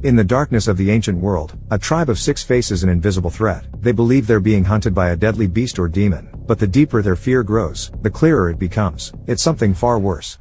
In the darkness of the ancient world, a tribe of 6 faces an invisible threat. They believe they're being hunted by a deadly beast or demon, but the deeper their fear grows, the clearer it becomes. It's something far worse.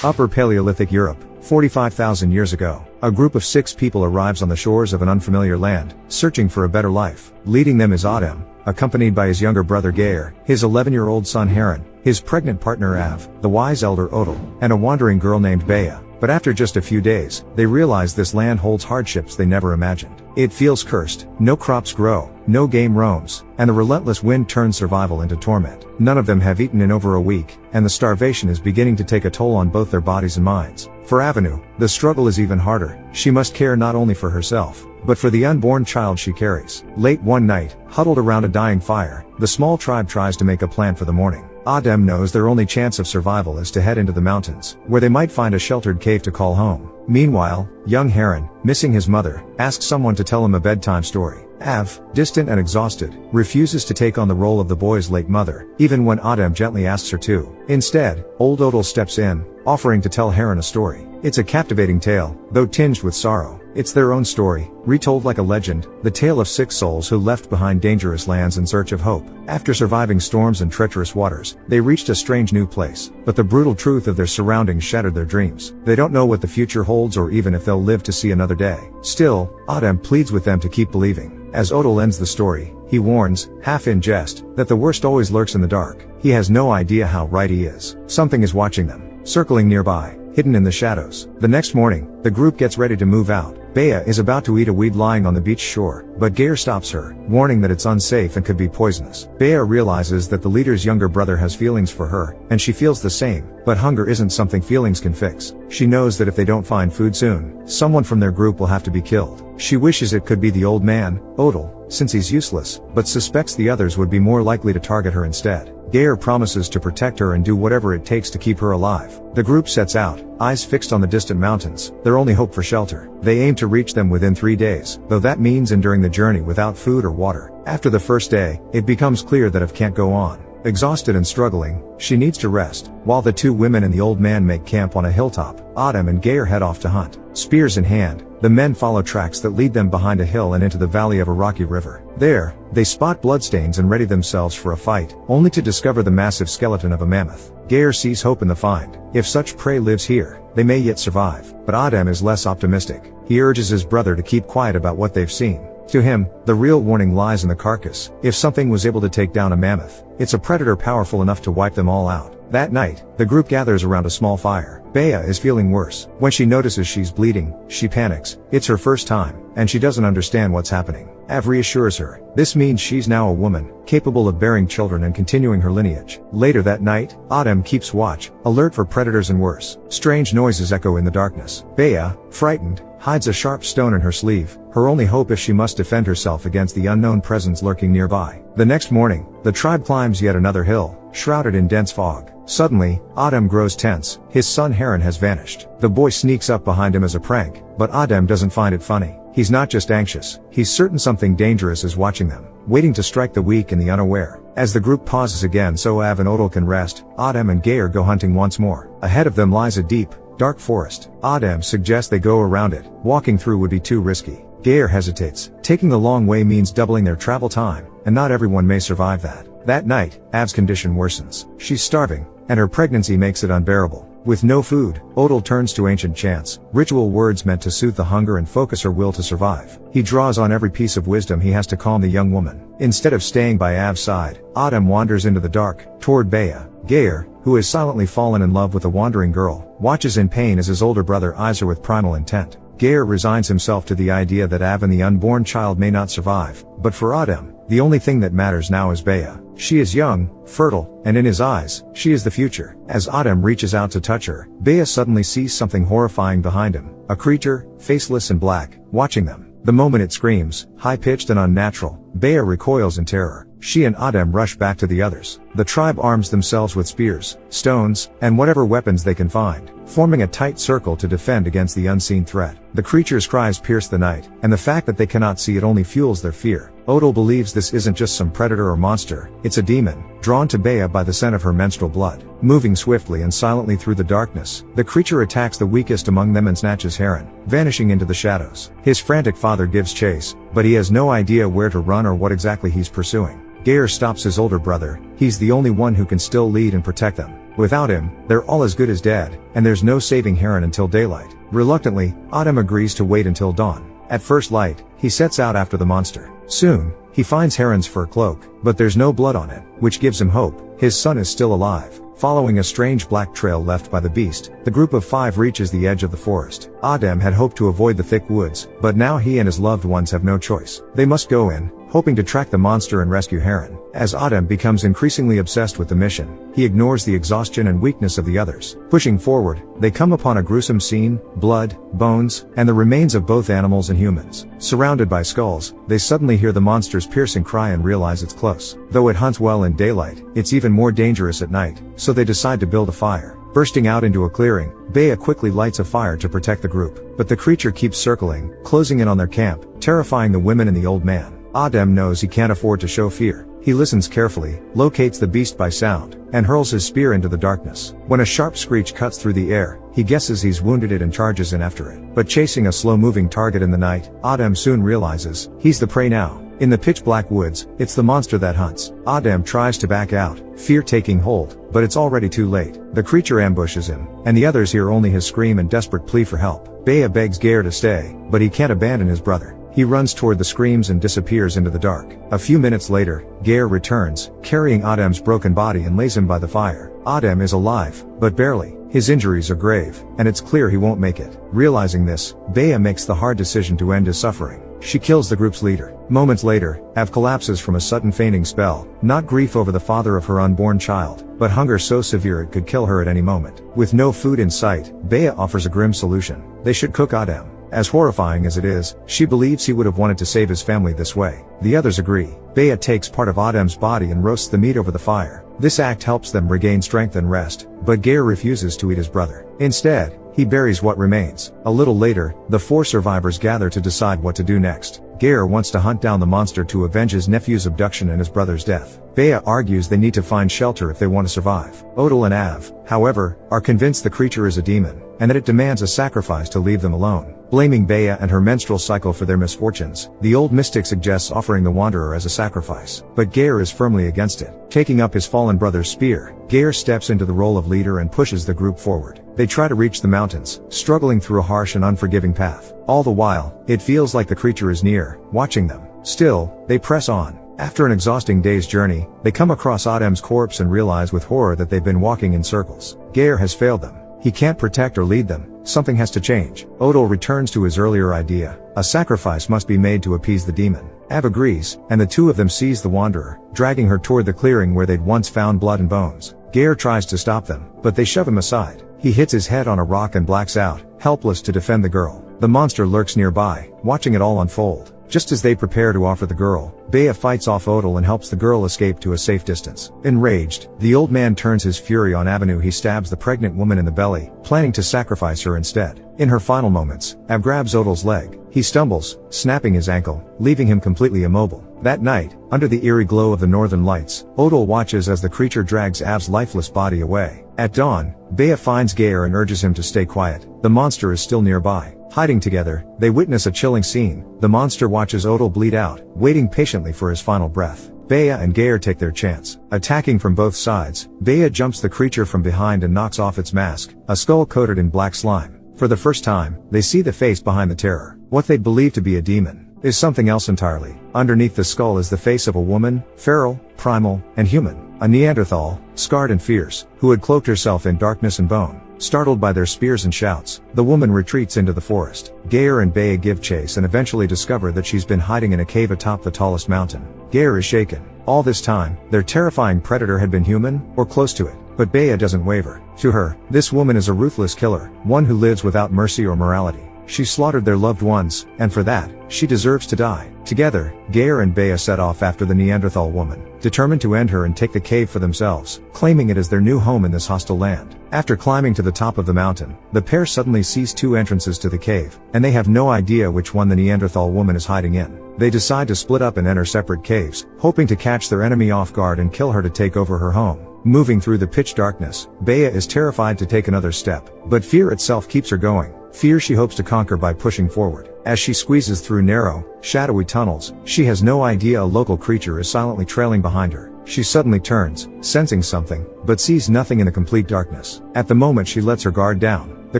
Upper Paleolithic Europe, 45,000 years ago, a group of 6 people arrives on the shores of an unfamiliar land, searching for a better life. Leading them is Adem, accompanied by his younger brother Geir, his 11-year-old son Haran, his pregnant partner Av, the wise elder Odil, and a wandering girl named Bea. But after just a few days, they realize this land holds hardships they never imagined. It feels cursed, no crops grow, no game roams, and the relentless wind turns survival into torment. None of them have eaten in over a week, and the starvation is beginning to take a toll on both their bodies and minds. For Avenu, the struggle is even harder. She must care not only for herself, but for the unborn child she carries. Late one night, huddled around a dying fire, the small tribe tries to make a plan for the morning. Adem knows their only chance of survival is to head into the mountains, where they might find a sheltered cave to call home. Meanwhile, young Haran, missing his mother, asks someone to tell him a bedtime story. Av, distant and exhausted, refuses to take on the role of the boy's late mother, even when Adem gently asks her to. Instead, old Odil steps in, offering to tell Haran a story. It's a captivating tale, though tinged with sorrow. It's their own story, retold like a legend, the tale of 6 souls who left behind dangerous lands in search of hope. After surviving storms and treacherous waters, they reached a strange new place, but the brutal truth of their surroundings shattered their dreams. They don't know what the future holds or even if they'll live to see another day. Still, Adem pleads with them to keep believing. As Odil ends the story, he warns, half in jest, that the worst always lurks in the dark. He has no idea how right he is. Something is watching them, circling nearby, hidden in the shadows. The next morning, the group gets ready to move out. Bea is about to eat a weed lying on the beach shore, but Geir stops her, warning that it's unsafe and could be poisonous. Bea realizes that the leader's younger brother has feelings for her, and she feels the same, but hunger isn't something feelings can fix. She knows that if they don't find food soon, someone from their group will have to be killed. She wishes it could be the old man, Odil, since he's useless, but suspects the others would be more likely to target her instead. Geir promises to protect her and do whatever it takes to keep her alive. The group sets out, eyes fixed on the distant mountains, their only hope for shelter. They aim to reach them within 3 days, though that means enduring the journey without food or water. After the first day, it becomes clear that Av can't go on. Exhausted and struggling, she needs to rest. While the 2 women and the old man make camp on a hilltop, Adem and Geir head off to hunt. Spears in hand, the men follow tracks that lead them behind a hill and into the valley of a rocky river. There, they spot bloodstains and ready themselves for a fight, only to discover the massive skeleton of a mammoth. Geir sees hope in the find. If such prey lives here, they may yet survive. But Adem is less optimistic. He urges his brother to keep quiet about what they've seen. To him, the real warning lies in the carcass. If something was able to take down a mammoth, it's a predator powerful enough to wipe them all out. That night, the group gathers around a small fire. Bea is feeling worse. When she notices she's bleeding, she panics. It's her first time, and she doesn't understand what's happening. Av reassures her. This means she's now a woman, capable of bearing children and continuing her lineage. Later that night, Adem keeps watch, alert for predators and worse. Strange noises echo in the darkness. Bea, frightened, hides a sharp stone in her sleeve, her only hope if she must defend herself against the unknown presence lurking nearby. The next morning, the tribe climbs yet another hill, shrouded in dense fog. Suddenly, Adem grows tense. His son Haran has vanished. The boy sneaks up behind him as a prank, but Adem doesn't find it funny. He's not just anxious, he's certain something dangerous is watching them, waiting to strike the weak and the unaware. As the group pauses again so Av and Odil can rest, Adem and Geir go hunting once more. Ahead of them lies a deep, dark forest. Adem suggests they go around it. Walking through would be too risky. Geir hesitates. Taking the long way means doubling their travel time, and not everyone may survive that. That night, Av's condition worsens. She's starving, and her pregnancy makes it unbearable. With no food, Odil turns to ancient chants, ritual words meant to soothe the hunger and focus her will to survive. He draws on every piece of wisdom he has to calm the young woman. Instead of staying by Av's side, Adem wanders into the dark, toward Bea. Geir, who has silently fallen in love with a wandering girl, watches in pain as his older brother eyes her with primal intent. Geir resigns himself to the idea that Av and the unborn child may not survive, but for Adem, the only thing that matters now is Bea. She is young, fertile, and in his eyes, she is the future. As Adem reaches out to touch her, Bea suddenly sees something horrifying behind him. A creature, faceless and black, watching them. The moment it screams, high-pitched and unnatural, Bea recoils in terror. She and Adem rush back to the others. The tribe arms themselves with spears, stones, and whatever weapons they can find, forming a tight circle to defend against the unseen threat. The creature's cries pierce the night, and the fact that they cannot see it only fuels their fear. Odal believes this isn't just some predator or monster, it's a demon, drawn to Bea by the scent of her menstrual blood. Moving swiftly and silently through the darkness, the creature attacks the weakest among them and snatches Heron, vanishing into the shadows. His frantic father gives chase, but he has no idea where to run or what exactly he's pursuing. Geir stops his older brother, he's the only one who can still lead and protect them. Without him, they're all as good as dead, and there's no saving Heron until daylight. Reluctantly, Autumn agrees to wait until dawn. At first light, he sets out after the monster. Soon, he finds Heron's fur cloak, but there's no blood on it, which gives him hope. His son is still alive. Following a strange black trail left by the beast, the group of 5 reaches the edge of the forest. Adem had hoped to avoid the thick woods, but now he and his loved ones have no choice. They must go in, hoping to track the monster and rescue Heron. As Adem becomes increasingly obsessed with the mission, he ignores the exhaustion and weakness of the others. Pushing forward, they come upon a gruesome scene: blood, bones, and the remains of both animals and humans. Surrounded by skulls, they suddenly hear the monster's piercing cry and realize it's close. Though it hunts well in daylight, it's even more dangerous at night, so they decide to build a fire. Bursting out into a clearing, Bea quickly lights a fire to protect the group, but the creature keeps circling, closing in on their camp, terrifying the women and the old man. Adem knows he can't afford to show fear. He listens carefully, locates the beast by sound, and hurls his spear into the darkness. When a sharp screech cuts through the air, he guesses he's wounded it and charges in after it. But chasing a slow-moving target in the night, Adem soon realizes he's the prey now. In the pitch-black woods, it's the monster that hunts. Adem tries to back out, fear taking hold, but it's already too late. The creature ambushes him, and the others hear only his scream and desperate plea for help. Bea begs Geir to stay, but he can't abandon his brother. He runs toward the screams and disappears into the dark. A few minutes later, Geir returns, carrying Adem's broken body and lays him by the fire. Adem is alive, but barely. His injuries are grave, and it's clear he won't make it. Realizing this, Bea makes the hard decision to end his suffering. She kills the group's leader. Moments later, Av collapses from a sudden fainting spell, not grief over the father of her unborn child, but hunger so severe it could kill her at any moment. With no food in sight, Bea offers a grim solution. They should cook Adem. As horrifying as it is, she believes he would have wanted to save his family this way. The others agree. Bea takes part of Adem's body and roasts the meat over the fire. This act helps them regain strength and rest, but Geir refuses to eat his brother. Instead, he buries what remains. A little later, the 4 survivors gather to decide what to do next. Geir wants to hunt down the monster to avenge his nephew's abduction and his brother's death. Bea argues they need to find shelter if they want to survive. Odal and Av, however, are convinced the creature is a demon, and that it demands a sacrifice to leave them alone. Blaming Bea and her menstrual cycle for their misfortunes, the old mystic suggests offering the wanderer as a sacrifice, but Geir is firmly against it. Taking up his fallen brother's spear, Geir steps into the role of leader and pushes the group forward. They try to reach the mountains, struggling through a harsh and unforgiving path. All the while, it feels like the creature is near, watching them. Still, they press on. After an exhausting day's journey, they come across Adem's corpse and realize with horror that they've been walking in circles. Geir has failed them. He can't protect or lead them. Something has to change. Odal returns to his earlier idea. A sacrifice must be made to appease the demon. Av agrees, and the 2 of them seize the wanderer, dragging her toward the clearing where they'd once found blood and bones. Geir tries to stop them, but they shove him aside. He hits his head on a rock and blacks out, helpless to defend the girl. The monster lurks nearby, watching it all unfold. Just as they prepare to offer the girl, Bea fights off Odal and helps the girl escape to a safe distance. Enraged, the old man turns his fury on Avenue. He stabs the pregnant woman in the belly, planning to sacrifice her instead. In her final moments, Av grabs Odal's leg. He stumbles, snapping his ankle, leaving him completely immobile. That night, under the eerie glow of the northern lights, Odal watches as the creature drags Av's lifeless body away. At dawn, Bea finds Geir and urges him to stay quiet. The monster is still nearby. Hiding together, they witness a chilling scene. The monster watches Odal bleed out, waiting patiently for his final breath. Bea and Geir take their chance. Attacking from both sides, Bea jumps the creature from behind and knocks off its mask, a skull coated in black slime. For the first time, they see the face behind the terror. What they'd believe to be a demon is something else entirely. Underneath the skull is the face of a woman, feral, primal, and human. A Neanderthal, scarred and fierce, who had cloaked herself in darkness and bone. Startled by their spears and shouts, the woman retreats into the forest. Geir and Bea give chase and eventually discover that she's been hiding in a cave atop the tallest mountain. Geir is shaken. All this time, their terrifying predator had been human, or close to it. But Bea doesn't waver. To her, this woman is a ruthless killer, one who lives without mercy or morality. She slaughtered their loved ones, and for that, she deserves to die. Together, Geir and Bea set off after the Neanderthal woman, determined to end her and take the cave for themselves, claiming it as their new home in this hostile land. After climbing to the top of the mountain, the pair suddenly sees two entrances to the cave, and they have no idea which one the Neanderthal woman is hiding in. They decide to split up and enter separate caves, hoping to catch their enemy off guard and kill her to take over her home. Moving through the pitch darkness, Bea is terrified to take another step, but fear itself keeps her going. Fear she hopes to conquer by pushing forward. As she squeezes through narrow, shadowy tunnels, she has no idea a local creature is silently trailing behind her. She suddenly turns, sensing something, but sees nothing in the complete darkness. At the moment she lets her guard down, the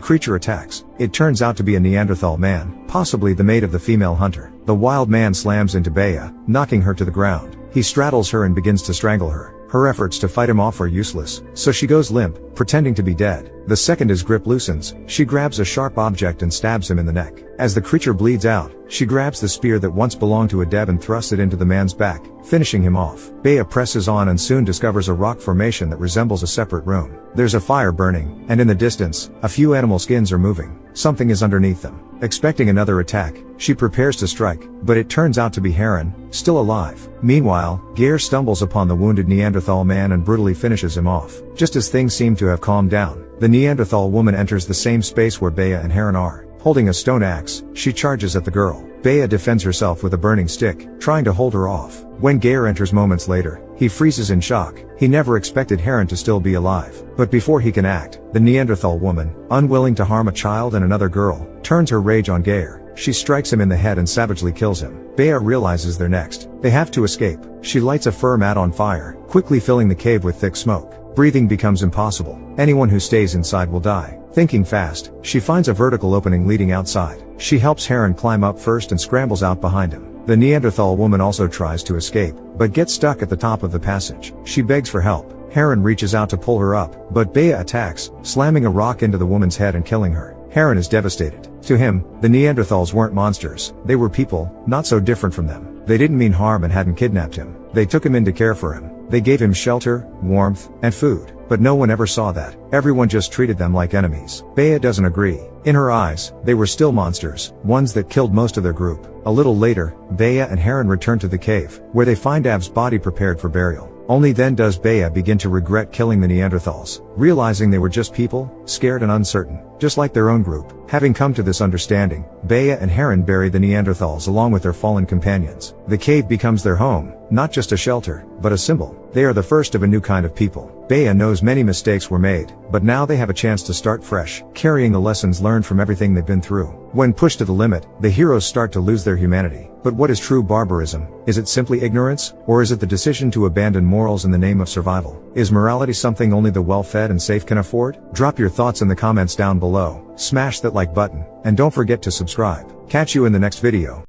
creature attacks. It turns out to be a Neanderthal man, possibly the mate of the female hunter. The wild man slams into Bea, knocking her to the ground. He straddles her and begins to strangle her. Her efforts to fight him off are useless, so she goes limp, pretending to be dead. The second his grip loosens, she grabs a sharp object and stabs him in the neck. As the creature bleeds out, she grabs the spear that once belonged to a Deb and thrusts it into the man's back, finishing him off. Bea presses on and soon discovers a rock formation that resembles a separate room. There's a fire burning, and in the distance, a few animal skins are moving. Something is underneath them. Expecting another attack, she prepares to strike, but it turns out to be Heron, still alive. Meanwhile, Geir stumbles upon the wounded Neanderthal man and brutally finishes him off. Just as things seem to have calmed down, the Neanderthal woman enters the same space where Bea and Heron are. Holding a stone axe, she charges at the girl. Bea defends herself with a burning stick, trying to hold her off. When Geir enters moments later, he freezes in shock. He never expected Heron to still be alive. But before he can act, the Neanderthal woman, unwilling to harm a child and another girl, turns her rage on Geir. She strikes him in the head and savagely kills him. Bea realizes they're next. They have to escape. She lights a fir mat on fire, quickly filling the cave with thick smoke. Breathing becomes impossible. Anyone who stays inside will die. Thinking fast, she finds a vertical opening leading outside. She helps Heron climb up first and scrambles out behind him. The Neanderthal woman also tries to escape, but gets stuck at the top of the passage. She begs for help. Heron reaches out to pull her up, but Bea attacks, slamming a rock into the woman's head and killing her. Heron is devastated. To him, the Neanderthals weren't monsters. They were people, not so different from them. They didn't mean harm and hadn't kidnapped him. They took him in to care for him. They gave him shelter, warmth, and food. But no one ever saw that. Everyone just treated them like enemies. Bea doesn't agree. In her eyes, they were still monsters, ones that killed most of their group. A little later, Bea and Heron return to the cave, where they find Av's body prepared for burial. Only then does Bea begin to regret killing the Neanderthals, realizing they were just people, scared and uncertain, just like their own group. Having come to this understanding, Bea and Heron bury the Neanderthals along with their fallen companions. The cave becomes their home, not just a shelter, but a symbol. They are the first of a new kind of people. Bea knows many mistakes were made, but now they have a chance to start fresh, carrying the lessons learned from everything they've been through. When pushed to the limit, the heroes start to lose their humanity. But what is true barbarism? Is it simply ignorance, or is it the decision to abandon morals in the name of survival? Is morality something only the well-fed and safe can afford? Drop your thoughts in the comments down below, smash that like button, and don't forget to subscribe. Catch you in the next video.